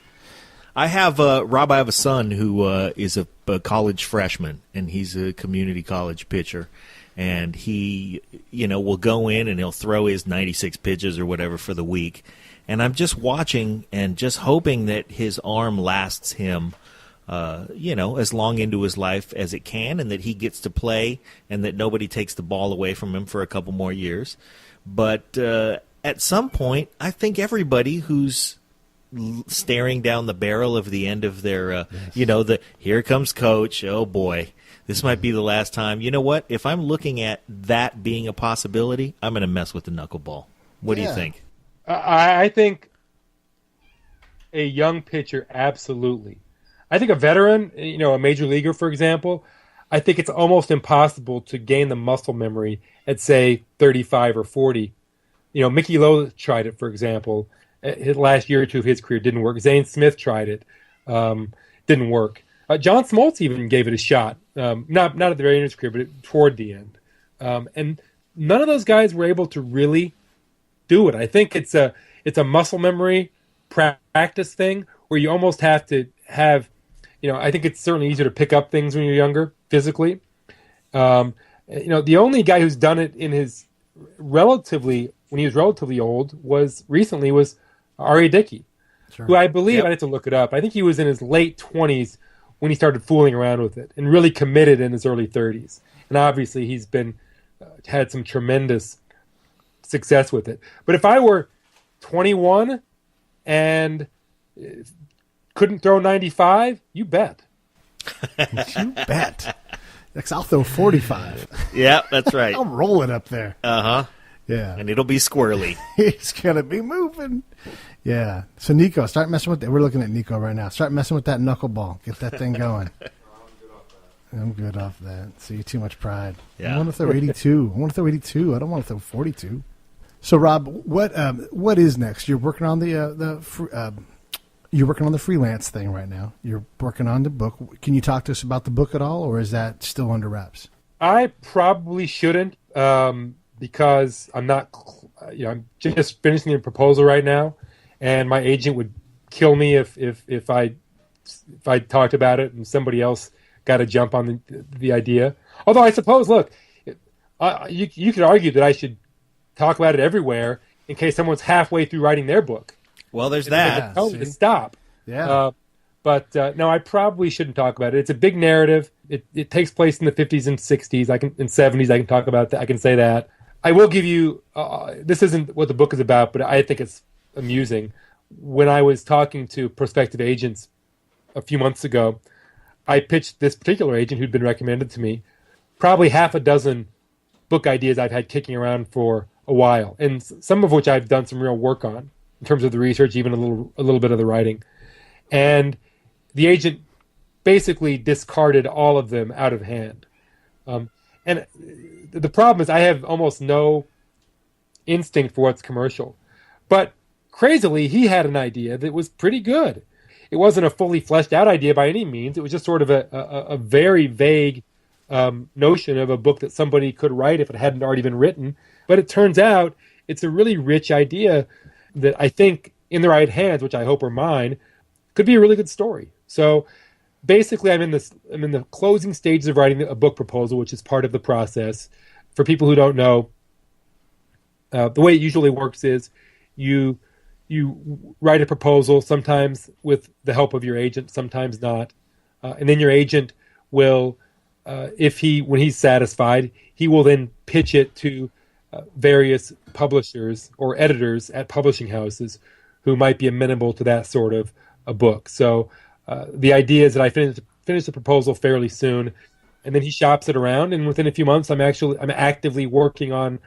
I have, Rob, I have a son who is a college freshman, and he's a community college pitcher. And he, will go in and he'll throw his 96 pitches or whatever for the week. And I'm just watching and just hoping that his arm lasts him, as long into his life as it can, and that he gets to play and that nobody takes the ball away from him for a couple more years. But at some point, I think everybody who's staring down the barrel of the end of their, here comes coach, oh boy, this might be the last time. You know what? If I'm looking at that being a possibility, I'm going to mess with the knuckleball. What do you think? I think a young pitcher, absolutely. I think a veteran, a major leaguer, for example, I think it's almost impossible to gain the muscle memory at, say, 35 or 40. Mickey Lowe tried it, for example. His last year or two of his career didn't work. Zane Smith tried it. Didn't work. John Smoltz even gave it a shot. Not at the very end of his career, but toward the end. And none of those guys were able to really do it. I think it's a muscle memory practice thing where you almost have to have, I think it's certainly easier to pick up things when you're younger physically. The only guy who's done it when he was relatively old was R.A. Dickey, who I believe, I had to look it up. I think he was in his late 20s when he started fooling around with it and really committed in his early 30s. And obviously he's had some tremendous success with it. But if I were 21 and couldn't throw 95, you bet. You bet. Next, I'll throw 45. Yeah, that's right. I'll roll it up there. Uh-huh. Yeah. And it'll be squirrely. It's going to be moving. Yeah. So, Nico, start messing with that. We're looking at Nico right now. Start messing with that knuckleball. Get that thing going. I'm good off that. So, you're too much pride. Yeah. I want to throw 82. I don't want to throw 42. So, Rob, what is next? You're working on you're working on the freelance thing right now. You're working on the book. Can you talk to us about the book at all, or is that still under wraps? I probably shouldn't, because I'm not. I'm just finishing the proposal right now, and my agent would kill me if I talked about it and somebody else got a jump on the idea. Although I suppose, look, you could argue that I should talk about it everywhere in case someone's halfway through writing their book. Well, there's that. Tell me to stop. Yeah. But no, I probably shouldn't talk about it. It's a big narrative. It takes place in the 50s and 60s. And 70s. I can talk about that. I can say that. I will give you. This isn't what the book is about, but I think it's amusing. When I was talking to prospective agents a few months ago, I pitched this particular agent who'd been recommended to me probably half a dozen book ideas I've had kicking around for a while, and some of which I've done some real work on in terms of the research, even a little bit of the writing. And the agent basically discarded all of them out of hand. And the problem is I have almost no instinct for what's commercial. But crazily, he had an idea that was pretty good. It wasn't a fully fleshed out idea by any means. It was just sort of a very vague notion of a book that somebody could write if it hadn't already been written. But it turns out it's a really rich idea that I think, in the right hands, which I hope are mine, could be a really good story. So basically, I'm in the closing stages of writing a book proposal, which is part of the process. For people who don't know, the way it usually works is you write a proposal, sometimes with the help of your agent, sometimes not, and then your agent will, when he's satisfied, he will then pitch it to various publishers or editors at publishing houses who might be amenable to that sort of a book. So the idea is that I finish the proposal fairly soon, and then he shops it around, and within a few months, I'm actively working on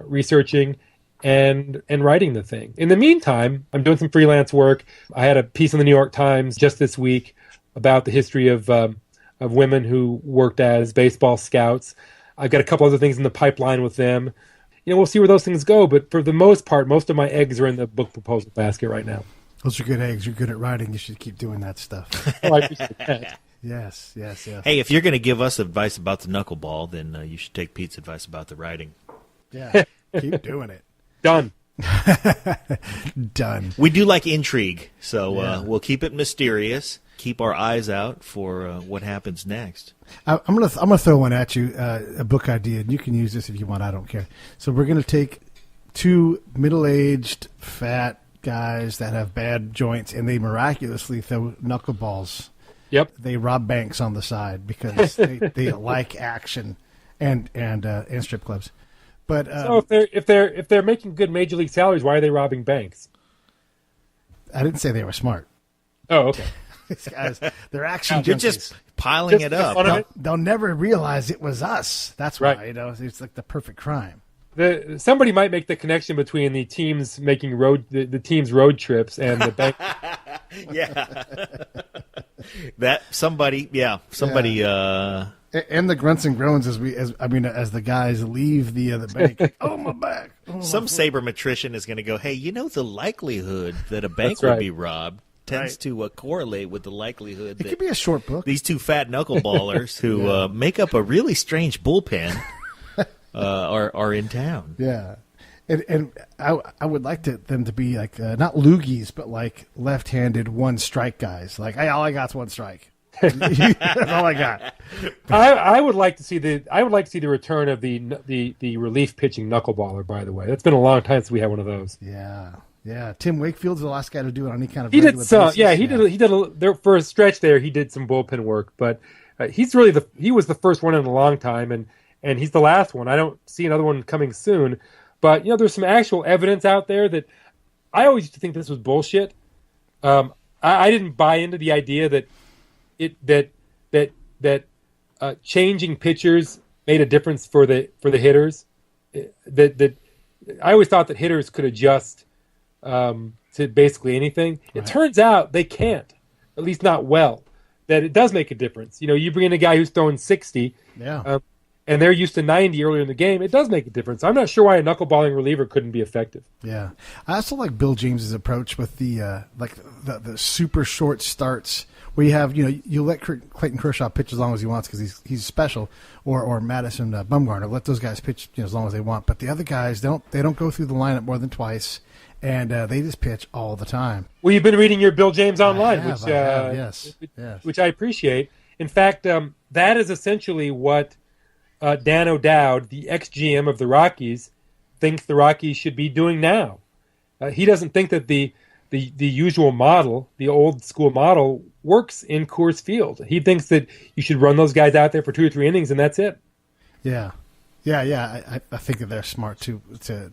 researching and writing the thing. In the meantime, I'm doing some freelance work. I had a piece in the New York Times just this week about the history of women who worked as baseball scouts. I've got a couple other things in the pipeline with them. We'll see where those things go, but for the most part, most of my eggs are in the book proposal basket right now. Those are good eggs. You're good at writing. You should keep doing that stuff. Oh, I appreciate that. Yes. Hey, if you're going to give us advice about the knuckleball, then you should take Pete's advice about the writing. Yeah, keep doing it. Done. Done. We do like intrigue, so we'll keep it mysterious. Keep our eyes out for what happens next. I'm gonna throw one at you, a book idea, and you can use this if you want. I don't care. So we're gonna take two middle-aged, fat guys that have bad joints, and they miraculously throw knuckleballs. Yep. They rob banks on the side because they like action and strip clubs. But so if they're making good major league salaries, why are they robbing banks? I didn't say they were smart. Oh, okay. These guys, they're action You're junkies. just piling it up. They'll never realize it was us. That's why, Right. It's like the perfect crime. Somebody might make the connection between the teams making the team's road trips and the bank. Yeah. Somebody. And the grunts and groans as the guys leave the bank. Like, oh, my back. Oh, Some sabermetrician is going to go, hey, the likelihood that a bank That's would right. be robbed tends to correlate with the likelihood it that could be a short book. these two fat knuckleballers who make up a really strange bullpen are in town. Yeah. And I would like them to be like, not loogies, but like left-handed one-strike guys. Like, all I got's one strike. That's all I got. I would like to see the return of the relief pitching knuckleballer. By the way, that's been a long time since we had one of those. Yeah. Tim Wakefield's the last guy to do it on any kind of. He did some. basis. Yeah, he did for a stretch there. He did some bullpen work, but he was the first one in a long time, and he's the last one. I don't see another one coming soon. But there's some actual evidence out there that I always used to think this was bullshit. I didn't buy into the idea that changing pitchers made a difference for the hitters. That I always thought that hitters could adjust to basically anything. Right. It turns out they can't, at least not well. That it does make a difference. You bring in a guy who's throwing 60, and they're used to 90 earlier in the game. It does make a difference. I'm not sure why a knuckleballing reliever couldn't be effective. Yeah, I also like Bill James's approach with the super short starts where you have you let Clayton Kershaw pitch as long as he wants because he's special, or Madison Bumgarner, let those guys pitch as long as they want. But the other guys they don't go through the lineup more than twice, and they just pitch all the time. Well, you've been reading your Bill James online, I have, yes. Which I appreciate. In fact, that is essentially what Dan O'Dowd, the ex-GM of the Rockies, thinks the Rockies should be doing now. He doesn't think that the the usual model, the old school model, works in Coors Field. He thinks that you should run those guys out there for 2 or 3 innings, and that's it. Yeah. I think that they're smart to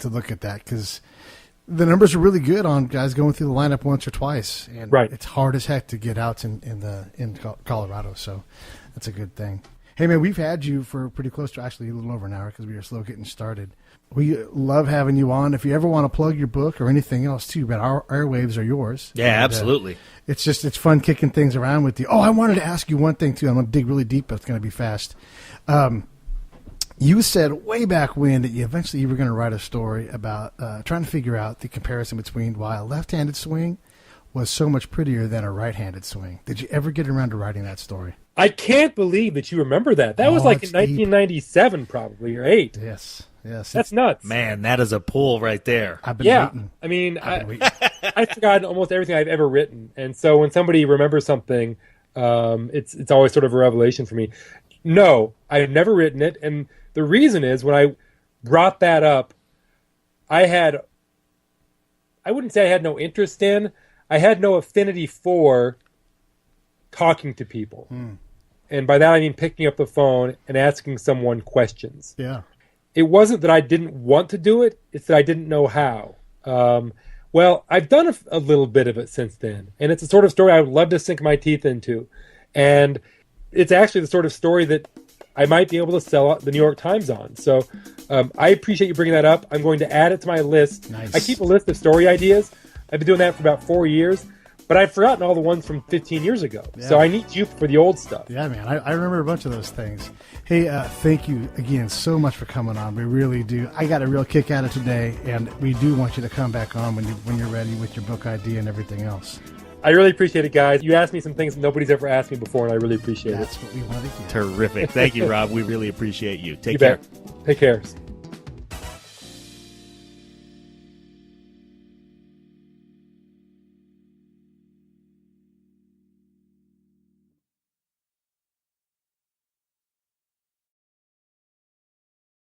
look at that because the numbers are really good on guys going through the lineup once or twice, and it's hard as heck to get outs in Colorado. So that's a good thing. Hey man, we've had you for pretty close to actually a little over an hour because we were slow getting started. We love having you on. If you ever want to plug your book or anything else too, but our airwaves are yours. Yeah, and, absolutely. It's fun kicking things around with you. Oh, I wanted to ask you one thing too. I'm going to dig really deep, but it's going to be fast. You said way back when that you were going to write a story about trying to figure out the comparison between why a left-handed swing was so much prettier than a right-handed swing. Did you ever get around to writing that story? I can't believe that you remember that. That was like in 1997 probably, or 8. Yes. That's nuts. Man, that is a pull right there. I've been waiting. I mean, I've forgotten almost everything I've ever written. And so when somebody remembers something, it's always sort of a revelation for me. No, I've never written it. And the reason is when I brought that up, I wouldn't say I had no interest in, I had no affinity for talking to people. And by that I mean picking up the phone and asking someone questions. Yeah. It wasn't that I didn't want to do it, it's that I didn't know how. Well, I've done a little bit of it since then, and it's a sort of story I would love to sink my teeth into. And it's actually the sort of story that I might be able to sell the New York Times on. So I appreciate you bringing that up. I'm going to add it to my list. Nice. I keep a list of story ideas. I've been doing that for about 4 years, but I've forgotten all the ones from 15 years ago. Yeah. So I need you for the old stuff. Yeah, man. I remember a bunch of those things. Hey, thank you again so much for coming on. We really do. I got a real kick out of today, and we do want you to come back on when you're ready with your book idea and everything else. I really appreciate it, guys. You asked me some things nobody's ever asked me before, and I really appreciate That's what we wanted to hear. Terrific. Thank you, Rob. We really appreciate you. Take care. Bet. Take care.